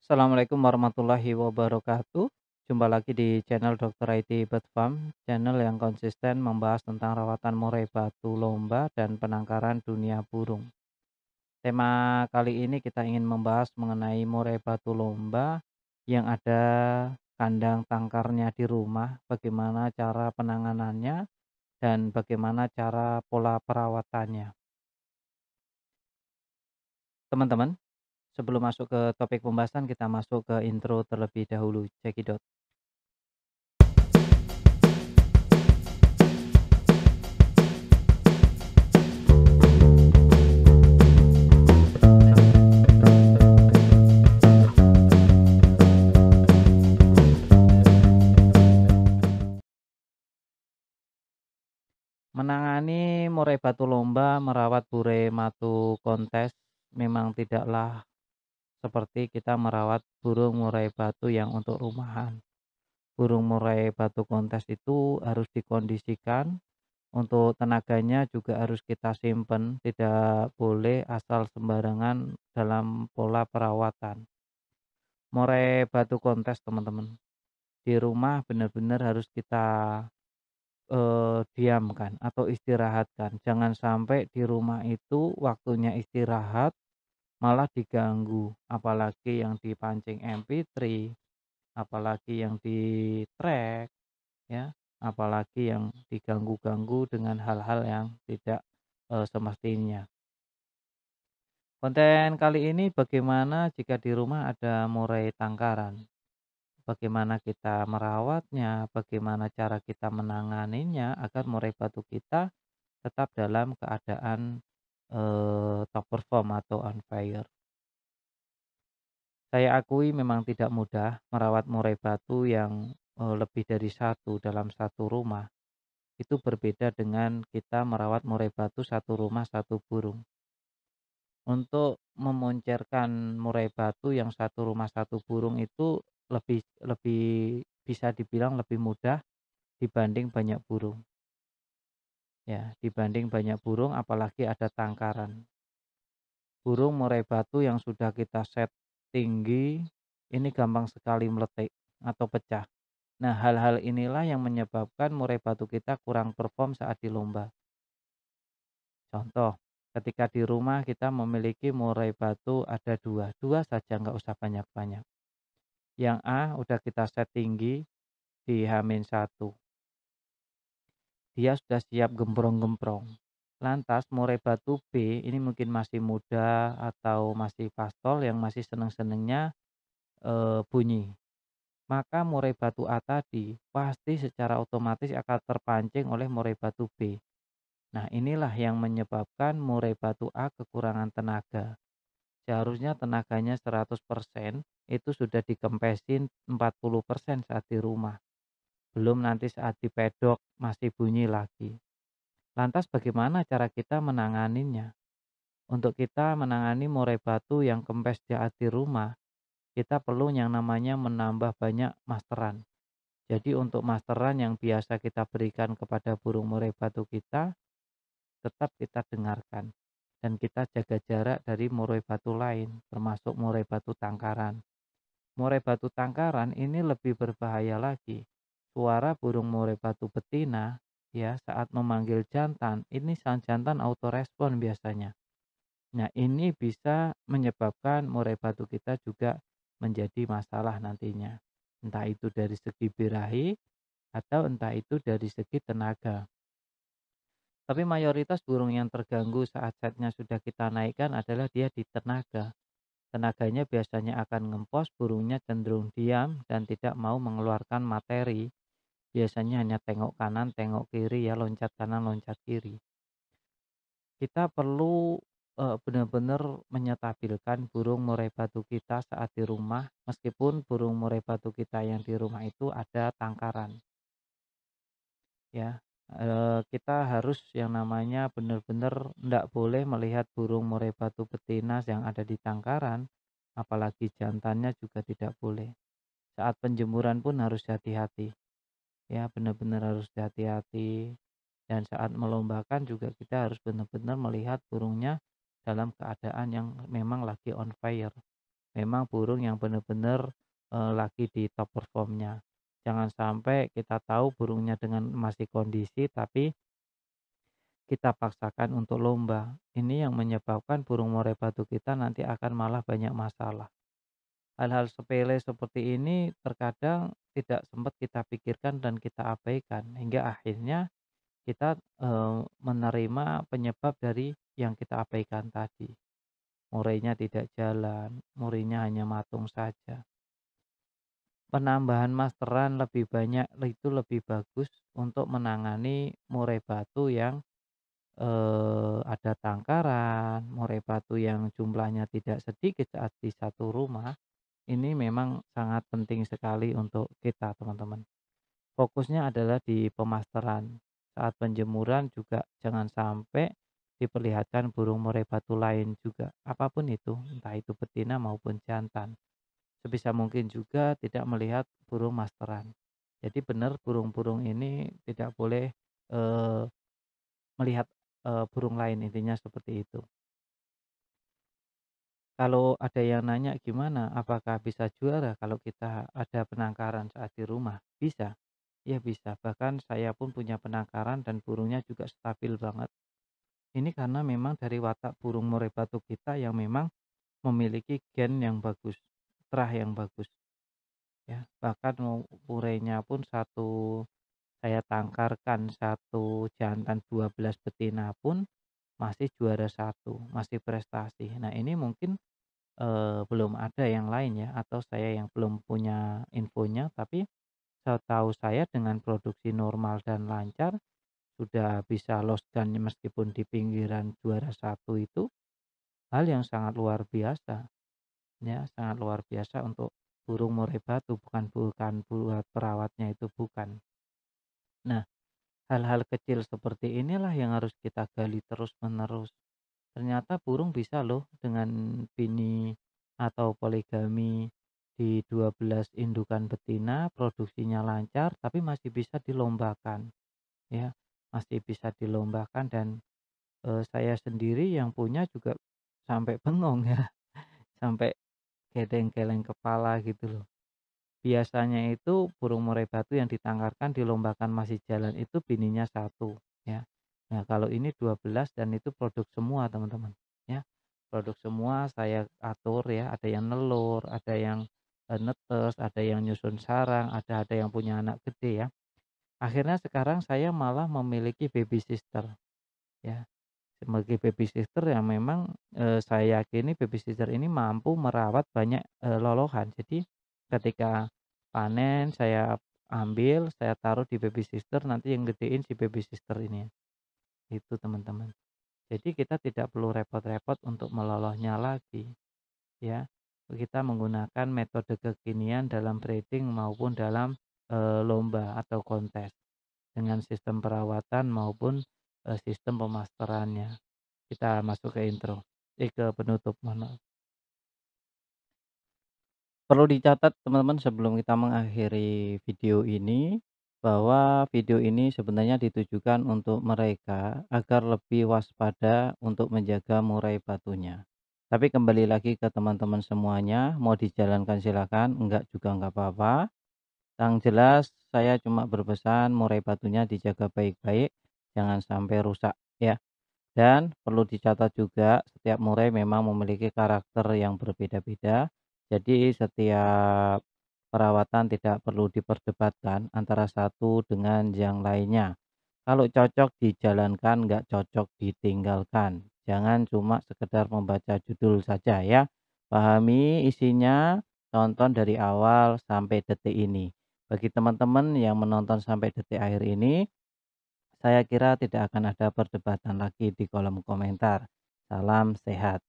Assalamualaikum warahmatullahi wabarakatuh. Jumpa lagi di channel Dr. IT Bird Farm, channel yang konsisten membahas tentang rawatan murai batu lomba dan penangkaran dunia burung. Tema kali ini kita ingin membahas mengenai murai batu lomba yang ada kandang tangkarnya di rumah, bagaimana cara penanganannya dan bagaimana cara pola perawatannya. Teman-teman, sebelum masuk ke topik pembahasan kita masuk ke intro terlebih dahulu. Cekidot. Menangani murai batu lomba, merawat burai matu kontes memang tidaklah seperti kita merawat burung murai batu yang untuk rumahan. Burung murai batu kontes itu harus dikondisikan, untuk tenaganya juga harus kita simpen, tidak boleh asal sembarangan dalam pola perawatan. Murai batu kontes teman-teman, di rumah benar-benar harus kita diamkan atau istirahatkan. Jangan sampai di rumah itu waktunya istirahat malah diganggu, apalagi yang dipancing MP3, apalagi yang di-track ya, apalagi yang diganggu-ganggu dengan hal-hal yang tidak, semestinya. Konten kali ini bagaimana jika di rumah ada murai tangkaran, bagaimana kita merawatnya, bagaimana cara kita menanganinya agar murai batu kita tetap dalam keadaan, top perform atau on fire. Saya akui memang tidak mudah merawat murai batu yang, lebih dari satu dalam satu rumah. Itu berbeda dengan kita merawat murai batu satu rumah satu burung. Untuk memoncerkan murai batu yang satu rumah satu burung itu lebih lebih bisa dibilang lebih mudah dibanding banyak burung, ya, dibanding banyak burung apalagi ada tangkaran. Burung murai batu yang sudah kita set tinggi, ini gampang sekali meletik atau pecah. Nah, hal-hal inilah yang menyebabkan murai batu kita kurang perform saat di lomba. Contoh, ketika di rumah kita memiliki murai batu ada dua saja nggak usah banyak-banyak. Yang A udah kita set tinggi di H-1. Dia sudah siap gemprong-gemprong. Lantas murai batu B ini mungkin masih muda atau masih pastol yang masih seneng-senengnya bunyi. Maka murai batu A tadi pasti secara otomatis akan terpancing oleh murai batu B. Nah, inilah yang menyebabkan murai batu A kekurangan tenaga. Seharusnya tenaganya 100% itu sudah dikempesin 40% saat di rumah. Belum nanti saat di pedok masih bunyi lagi. Lantas bagaimana cara kita menanganinya? Untuk kita menangani murai batu yang kempes saat di rumah, kita perlu yang namanya menambah banyak masteran. Jadi untuk masteran yang biasa kita berikan kepada burung murai batu kita, tetap kita dengarkan. Dan kita jaga jarak dari murai batu lain, termasuk murai batu tangkaran. Murai batu tangkaran ini lebih berbahaya lagi. Suara burung murai batu betina ya saat memanggil jantan, ini sang jantan auto respon biasanya. Nah, ini bisa menyebabkan murai batu kita juga menjadi masalah nantinya. Entah itu dari segi birahi atau entah itu dari segi tenaga. Tapi mayoritas burung yang terganggu saat setnya sudah kita naikkan adalah dia di tenaga. Tenaganya biasanya akan ngempos, burungnya cenderung diam dan tidak mau mengeluarkan materi. Biasanya hanya tengok kanan, tengok kiri ya, loncat kanan, loncat kiri. Kita perlu benar-benar menyetabilkan burung murai batu kita saat di rumah, meskipun burung murai batu kita yang di rumah itu ada tangkaran. Ya, kita harus yang namanya benar-benar ndak boleh melihat burung murai batu betina yang ada di tangkaran, apalagi jantannya juga tidak boleh. Saat penjemuran pun harus hati-hati, ya benar-benar harus hati-hati. Dan saat melombakan juga kita harus benar-benar melihat burungnya dalam keadaan yang memang lagi on fire. memang burung yang benar-benar lagi di top performnya. Jangan sampai kita tahu burungnya dengan masih kondisi tapi kita paksakan untuk lomba. Ini yang menyebabkan burung murai batu kita nanti akan malah banyak masalah. Hal-hal sepele seperti ini terkadang tidak sempat kita pikirkan dan kita abaikan hingga akhirnya kita menerima penyebab dari yang kita abaikan tadi. Murainya tidak jalan, murainya hanya matung saja. Penambahan masteran lebih banyak itu lebih bagus untuk menangani murai batu yang ada tangkaran, murai batu yang jumlahnya tidak sedikit saat di satu rumah. Ini memang sangat penting sekali untuk kita, teman-teman. Fokusnya adalah di pemasteran. Saat penjemuran juga jangan sampai diperlihatkan burung murai batu lain juga, apapun itu, entah itu betina maupun jantan. Sebisa mungkin juga tidak melihat burung masteran. Jadi benar burung-burung ini tidak boleh eh, melihat burung lain, intinya seperti itu. Kalau ada yang nanya gimana, apakah bisa juara kalau kita ada penangkaran saat di rumah? Bisa, ya bisa. Bahkan saya pun punya penangkaran dan burungnya juga stabil banget. Ini karena memang dari watak burung murai batu kita yang memang memiliki gen yang bagus, terah yang bagus. Ya, bahkan murainya pun saya tangkarkan satu jantan 12 betina pun masih juara satu, masih prestasi. Nah ini mungkin belum ada yang lain ya, atau saya yang belum punya infonya, tapi setahu saya dengan produksi normal dan lancar sudah bisa lost dan meskipun di pinggiran juara satu itu hal yang sangat luar biasa ya, sangat luar biasa untuk burung murai batu, bukan bukan buat perawatnya itu bukan. Nah, hal-hal kecil seperti inilah yang harus kita gali terus-menerus. Ternyata burung bisa loh dengan bini atau poligami di 12 indukan betina, produksinya lancar tapi masih bisa dilombakan ya. Masih bisa dilombakan dan saya sendiri yang punya juga sampai bengong ya, sampai geleng-geleng kepala gitu loh. Biasanya itu burung murai batu yang ditangkarkan dilombakan masih jalan itu bininya satu ya. Nah, kalau ini 12 dan itu produk semua, teman-teman, ya. Produk semua saya atur ya, ada yang nelur, ada yang netes, ada yang nyusun sarang, ada yang punya anak gede ya. Akhirnya sekarang saya malah memiliki baby sister ya. Sebagai baby sister yang memang saya yakini baby sister ini mampu merawat banyak lolohan. Jadi ketika panen saya ambil, saya taruh di baby sister, nanti yang gedein si baby sister ini. Itu teman-teman. Jadi kita tidak perlu repot-repot untuk melolosnya lagi ya. Kita menggunakan metode kekinian dalam breeding maupun dalam lomba atau kontes dengan sistem perawatan maupun sistem pemasterannya. Kita masuk ke intro, ke penutup, mohon maaf. Perlu dicatat teman-teman sebelum kita mengakhiri video ini, bahwa video ini sebenarnya ditujukan untuk mereka agar lebih waspada untuk menjaga murai batunya. Tapi kembali lagi ke teman-teman semuanya, mau dijalankan silakan, enggak juga enggak apa-apa. Yang jelas saya cuma berpesan murai batunya dijaga baik-baik, jangan sampai rusak ya. Dan perlu dicatat juga setiap murai memang memiliki karakter yang berbeda-beda. Jadi setiap perawatan tidak perlu diperdebatkan antara satu dengan yang lainnya. Kalau cocok dijalankan, nggak cocok ditinggalkan. Jangan cuma sekedar membaca judul saja ya. Pahami isinya, tonton dari awal sampai detik ini. Bagi teman-teman yang menonton sampai detik akhir ini, saya kira tidak akan ada perdebatan lagi di kolom komentar. Salam sehat.